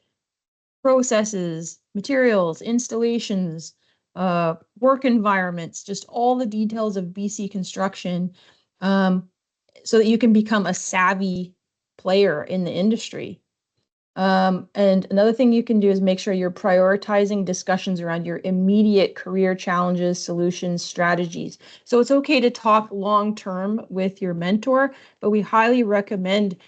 processes, materials, installations, work environments, just all the details of BC construction, so that you can become a savvy player in the industry. And another thing you can do is make sure you're prioritizing discussions around your immediate career challenges, solutions, strategies. So it's okay to talk long term with your mentor, but we highly recommend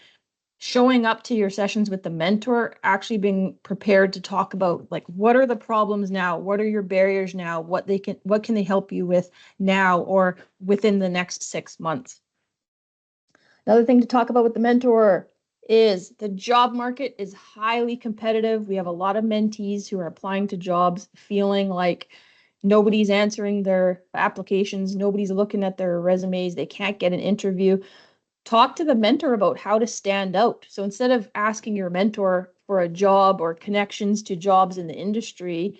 showing up to your sessions with the mentor, actually being prepared to talk about like what are the problems now, what are your barriers now, what can they help you with now or within the next 6 months. Another thing to talk about with the mentor is the job market is highly competitive. We have a lot of mentees who are applying to jobs feeling like nobody's answering their applications, nobody's looking at their resumes, they can't get an interview. Talk to the mentor about how to stand out. So instead of asking your mentor for a job or connections to jobs in the industry,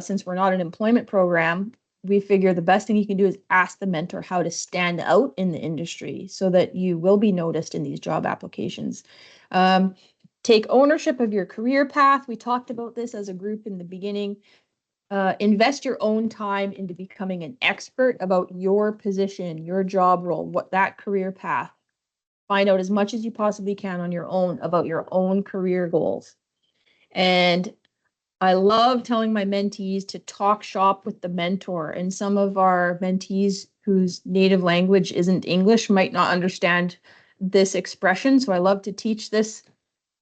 since we're not an employment program, we figure the best thing you can do is ask the mentor how to stand out in the industry so that you will be noticed in these job applications. Take ownership of your career path. We talked about this as a group in the beginning. Invest your own time into becoming an expert about your position, your job role, what that career path. Find out as much as you possibly can on your own about your own career goals. And I love telling my mentees to talk shop with the mentor. And some of our mentees whose native language isn't English might not understand this expression. So I love to teach this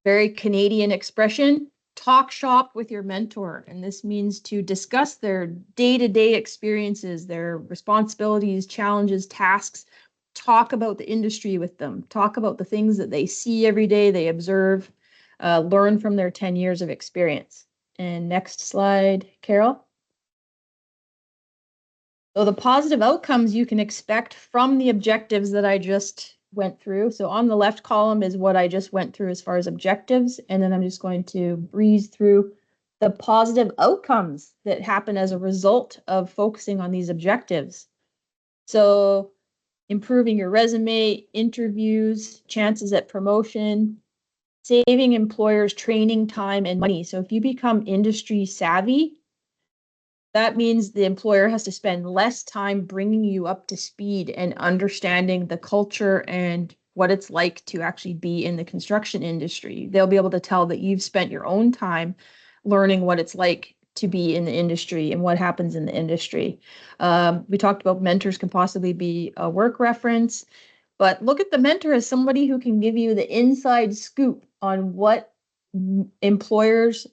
very Canadian expression. Talk shop with your mentor. And this means to discuss their day-to-day experiences, their responsibilities, challenges, tasks. Talk about the industry with them. Talk about the things that they see every day, they observe, learn from their 10 years of experience. And next slide, Carol. So the positive outcomes you can expect from the objectives that I just went through. So on the left column is what I just went through as far as objectives. And then I'm just going to breeze through the positive outcomes that happen as a result of focusing on these objectives. So improving your resume, interviews, chances at promotion, saving employers training time and money. So if you become industry savvy, that means the employer has to spend less time bringing you up to speed and understanding the culture and what it's like to actually be in the construction industry. They'll be able to tell that you've spent your own time learning what it's like to be in the industry and what happens in the industry. We talked about mentors can possibly be a work reference, but look at the mentor as somebody who can give you the inside scoop on what employers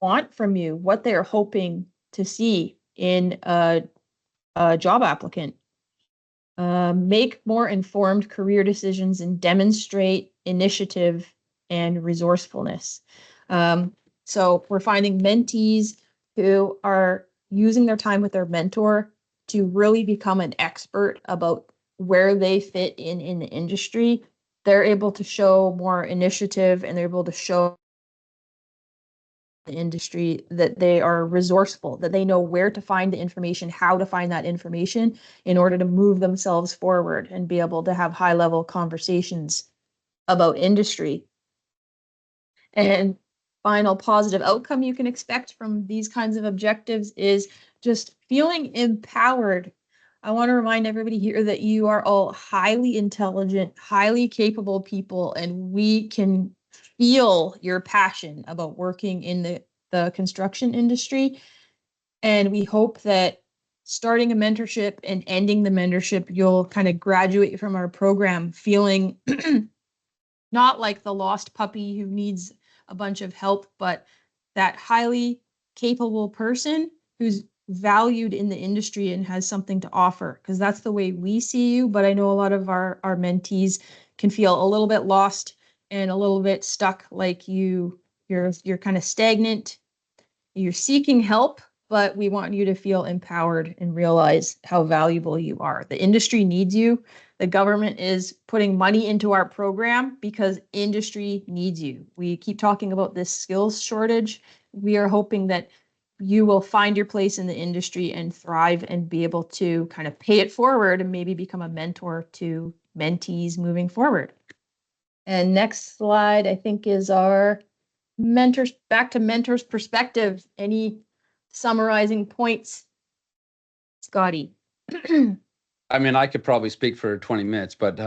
want from you, what they're hoping to see in a job applicant. Make more informed career decisions and demonstrate initiative and resourcefulness. So we're finding mentees who are using their time with their mentor to really become an expert about where they fit in the industry. They're able to show more initiative and they're able to show the industry that they are resourceful, that they know where to find the information, how to find that information in order to move themselves forward and be able to have high level conversations about industry. And final positive outcome you can expect from these kinds of objectives is just feeling empowered. I want to remind everybody here that you are all highly intelligent, highly capable people, and we can feel your passion about working in the construction industry. And we hope that starting a mentorship and ending the mentorship, you'll kind of graduate from our program feeling not like the lost puppy who needs a bunch of help, but that highly capable person who's valued in the industry and has something to offer, because that's the way we see you. But I know a lot of our mentees can feel a little bit lost and a little bit stuck, like you're kind of stagnant. You're seeking help, but we want you to feel empowered and realize how valuable you are. The industry needs you. The government is putting money into our program because industry needs you. We keep talking about this skills shortage. We are hoping that you will find your place in the industry and thrive and be able to kind of pay it forward and maybe become a mentor to mentees moving forward. And next slide, I think, is our mentors, back to mentors' perspective. Any summarizing points, Scotty? I mean, I could probably speak for 20 minutes, but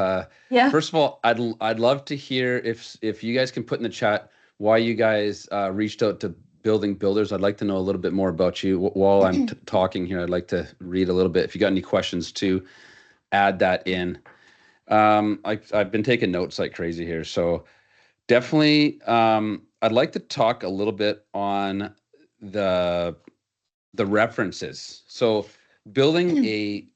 Yeah. first of all, I'd love to hear if you guys can put in the chat why you guys reached out to Building Builders. I'd like to know a little bit more about you. While I'm talking here, I'd like to read a little bit. If you got any questions too, add that in. I've been taking notes like crazy here, so definitely I'd like to talk a little bit on the references. So building a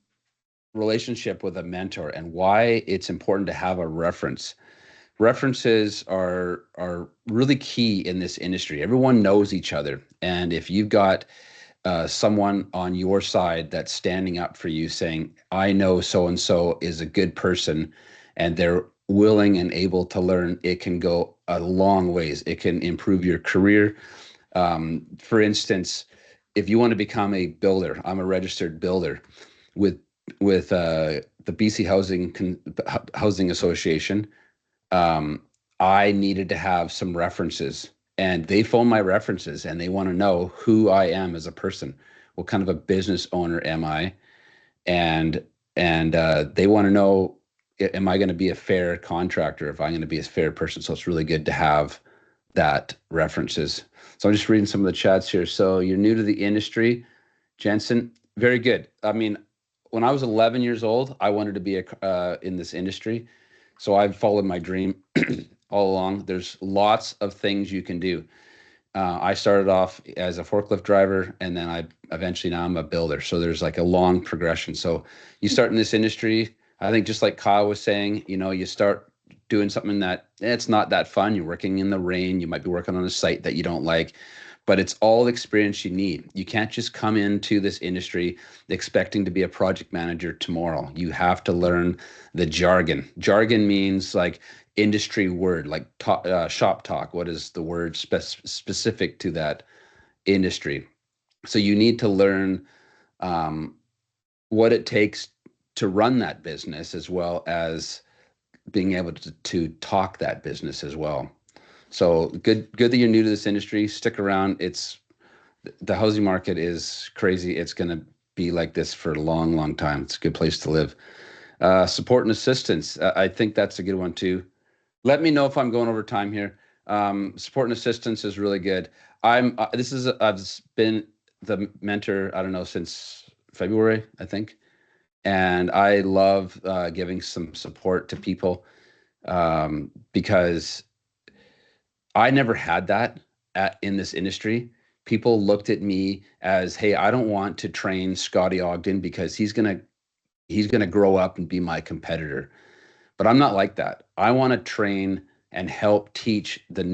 relationship with a mentor and why it's important to have a reference. References are really key in this industry. Everyone knows each other, and if you've got someone on your side that's standing up for you, saying, "I know so and so is a good person," and they're willing and able to learn, it can go a long ways. It can improve your career. For instance, if you want to become a builder, I'm a registered builder with the BC Housing Association. I needed to have some references, and they phone my references, and they want to know who I am as a person. What kind of a business owner am I? And they want to know, am I going to be a fair contractor? If I'm going to be a fair person? So it's really good to have that references. So I'm just reading some of the chats here. So you're new to the industry, Jensen. Very good. I mean, when I was 11 years old, I wanted to be in this industry. So I've followed my dream all along. There's lots of things you can do. I started off as a forklift driver, and then I eventually now I'm a builder. So there's like a long progression. So you start in this industry. I think just like Kyle was saying, you start doing something that it's not that fun. You're working in the rain. You might be working on a site that you don't like, but it's all experience you need. You can't just come into this industry expecting to be a project manager tomorrow. You have to learn the jargon. Jargon means like industry word, like shop talk. What is the word specific to that industry? So you need to learn what it takes to run that business, as well as being able to talk that business as well. So good that you're new to this industry. Stick around. The housing market is crazy. It's going to be like this for a long time. It's a good place to live. Support and assistance. I think that's a good one too. Let me know if I'm going over time here. Support and assistance is really good. I've been the mentor, I don't know, since February, I think. And I love giving some support to people because I never had that in this industry. People looked at me as, hey, I don't want to train Scotty Ogden because he's gonna grow up and be my competitor. But I'm not like that. I want to train and help teach the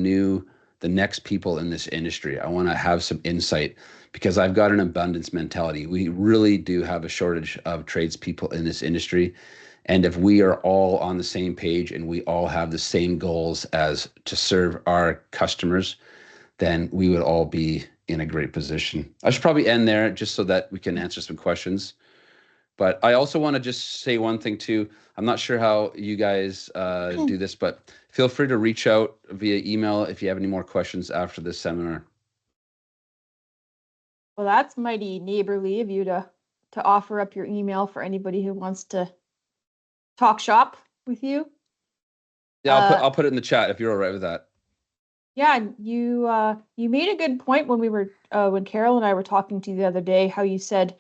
next people in this industry. I want to have some insight because I've got an abundance mentality. We really do have a shortage of tradespeople in this industry. And if we are all on the same page and we all have the same goals as to serve our customers, then we would all be in a great position. I should probably end there just so that we can answer some questions. But I also want to just say one thing too. I'm not sure how you guys do this, but feel free to reach out via email if you have any more questions after this seminar. Well, that's mighty neighborly of you to offer up your email for anybody who wants to talk shop with you. Yeah, I'll put it in the chat if you're all right with that. Yeah, you made a good point when we were when Carol and I were talking to you the other day, how you said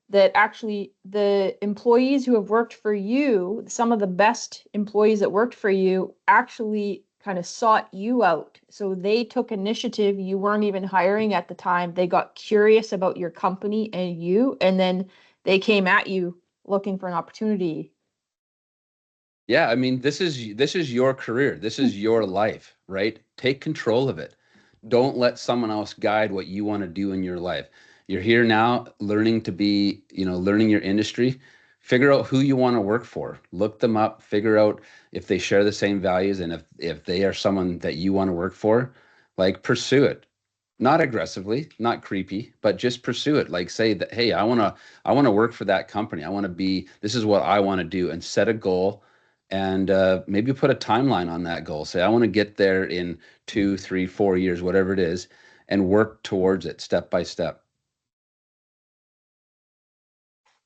that actually the employees who have worked for you, some of the best employees that worked for you, actually kind of sought you out. So they took initiative. You weren't even hiring at the time. They got curious about your company and you, and then they came at you looking for an opportunity. Yeah, I mean, this is your career. This is your life, right? Take control of it. Don't let someone else guide what you want to do in your life. You're here now learning to be, learning your industry. Figure out who you want to work for. Look them up, figure out if they share the same values, and if they are someone that you want to work for, like pursue it. Not aggressively, not creepy, but just pursue it. Like say that, hey, I want to work for that company. This is what I want to do, and set a goal and maybe put a timeline on that goal. Say, I want to get there in 2, 3, 4 years, whatever it is, and work towards it step by step.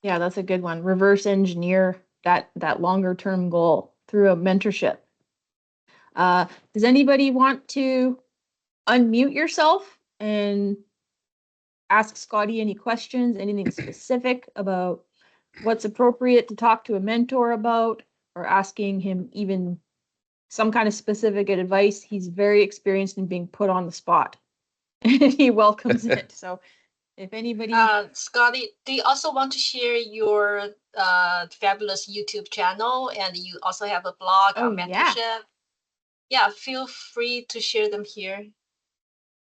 Yeah, that's a good one. Reverse engineer that longer term goal through a mentorship. Does anybody want to unmute yourself and ask Scotty any questions, anything specific about what's appropriate to talk to a mentor about, or asking him even some kind of specific advice? He's very experienced in being put on the spot and he welcomes it. So if anybody, Scotty, do you also want to share your fabulous YouTube channel, and you also have a blog on mentorship? Yeah, feel free to share them here.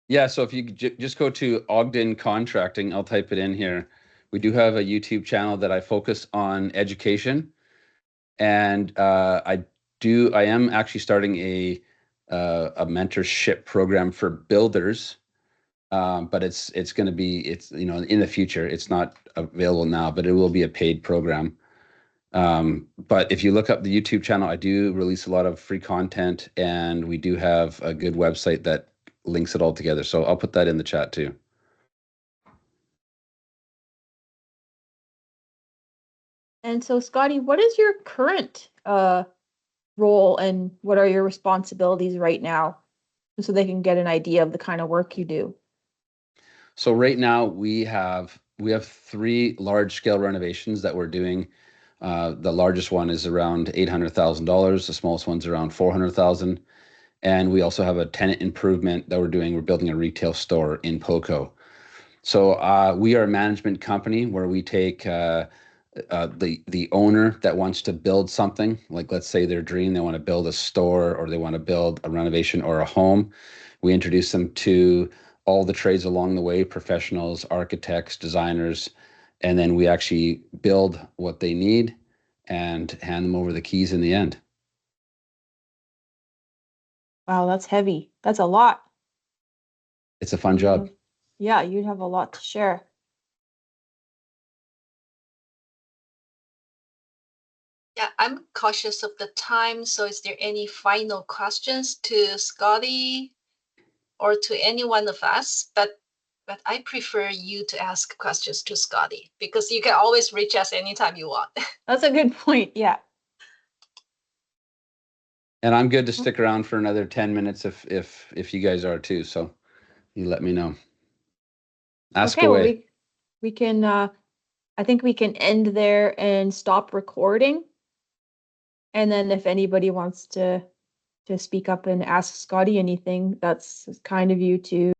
Yeah, so if you just go to Ogden Contracting, I'll type it in here. We do have a YouTube channel that I focus on education, and I am actually starting a mentorship program for builders. But it's going to be, in the future. It's not available now, but it will be a paid program. But if you look up the YouTube channel, I do release a lot of free content, and we do have a good website that links it all together. So I'll put that in the chat too. And so, Scotty, what is your current role and what are your responsibilities right now? so they can get an idea of the kind of work you do. So right now we have 3 large scale renovations that we're doing. The largest one is around $800,000. The smallest one's around $400,000. And we also have a tenant improvement that we're doing. We're building a retail store in Poco. So we are a management company where we take the owner that wants to build something, like let's say their dream, they want to build a store or they want to build a renovation or a home. We introduce them to all the trades along the way, professionals, architects, designers, and then we actually build what they need and hand them over the keys in the end. Wow, that's heavy. That's a lot. It's a fun job. Yeah, you'd have a lot to share. Yeah, I'm cautious of the time. So is there any final questions to Scotty or to any one of us? But I prefer you to ask questions to Scotty because you can always reach us anytime you want. That's a good point. Yeah. And I'm good to stick around for another 10 minutes if you guys are too. So you let me know. Ask Okay, away. well, we can I think we can end there and stop recording. And then if anybody wants to speak up and ask Scotty anything, that's kind of you to